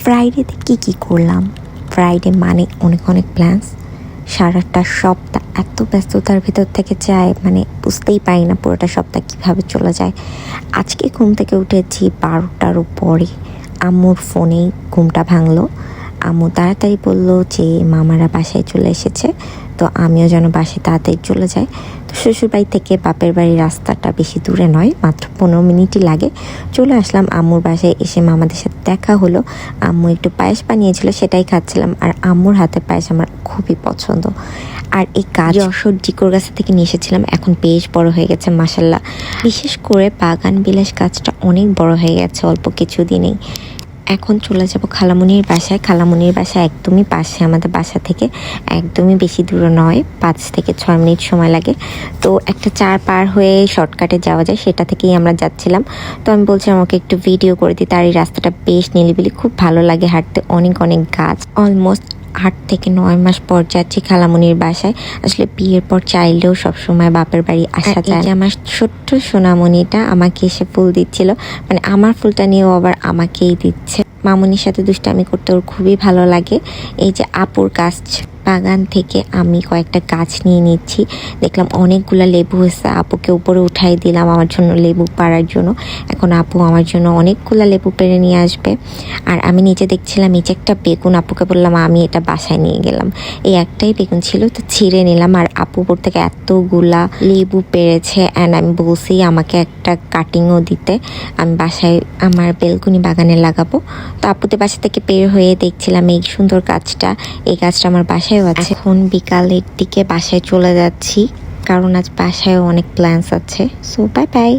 ফ্রাইডেতে কি করলাম? ফ্রাইডে মানে অনেক অনেক প্ল্যান্স। সারাটা সপ্তাহ এত ব্যস্ততার ভিতর থেকে যায়, মানে বুঝতেই পারি না পুরোটা সপ্তাহ কীভাবে চলে যায়। আজকে ঘুম থেকে উঠেছি 12টার পরে, আম্মুর ফোনেই ঘুমটা ভাঙলো। আম্মু তাড়াতাড়ি বললো যে মামারা বাসায় চলে এসেছে, তো আমিও যেন বাসায় তাড়াতাড়ি চলে যাই। তো শ্বশুরবাড়ি থেকে বাপের বাড়ির রাস্তাটা বেশি দূরে নয়, মাত্র 15 মিনিটই লাগে। চলে আসলাম আম্মুর বাসায়। এসে মামাদের সাথে দেখা হলো। আম্মু একটু পায়েস বানিয়েছিল, সেটাই খাচ্ছিলাম। আর আম্মুর হাতের পায়েস আমার খুবই পছন্দ। আর এই গাছ যশোর জিকোর গাছ থেকে নিয়ে এসেছিলাম, এখন বেশ বড় হয়ে গেছে মাশাল্লাহ। বিশেষ করে বাগান বিলাস গাছটা অনেক বড় হয়ে গেছে অল্প কিছু দিনেই। এখন চলে যাব খালামুনির বাসায়। খালামুনির বাসা একদমই পাশে আমাদের বাসা থেকে, একদমই বেশি দূর নয়, 5 থেকে 6 মিনিট সময় লাগে। তো একটা চার পার হয়ে শর্টকাটে যাওয়া যায়, সেটা থেকেই আমরা যাচ্ছিলাম। তো আমি বলছিলাম আমাকে একটু ভিডিও করে দিতে। আর এই রাস্তাটা বেশ নিলিবিলি, খুব ভালো লাগে হাঁটতে, অনেক অনেক গাছ। অলমোস্ট 8 থেকে 9 মাস পর যাচ্ছি খালামুনির বাসায়। আসলে বিয়ের পর চাইলেও সবসময় বাপের বাড়ি আসা যায়। আমার ছোট্ট সোনামণিটা আমাকে এসে ফুল দিচ্ছিল, মানে আমার ফুলটা নিয়েও আবার আমাকেই দিচ্ছে। মামুনির সাথে দুষ্টামি করতে ওর খুবই ভালো লাগে। এই যে আপুর গাছ বাগান থেকে আমি কয়েকটা গাছ নিয়ে নিচ্ছি। দেখলাম অনেকগুলো লেবু হয়েছে, আপুকে উপরে উঠাই দিলাম আমার জন্য লেবু পাড়ার জন্য। এখন আপু আমার জন্য অনেকগুলো লেবু পেড়ে নিয়ে আসবে। আর আমি নিচে দেখছিলাম এই যে একটা বেগুন, আপুকে বললাম আমি এটা বাসায় নিয়ে গেলাম। এই একটাই বেগুন ছিল, তো ছিঁড়ে নিলাম। আর আপু উপর থেকে এতগুলা লেবু পেড়েছে, অ্যান্ড আমি বলছি আমাকে একটা কাটিংও দিতে, আমি বাসায় আমার বেলকুনি বাগানে লাগাবো। তো আপুদের বাসা থেকে বের হয়ে দেখছিলাম এই সুন্দর গাছটা, এই গাছটা আমার বাসায় আছে। এখন বিকালের দিকে বাসায় চলে যাচ্ছি, কারণ আজ বাসায় অনেক প্ল্যান্স আছে। So bye bye.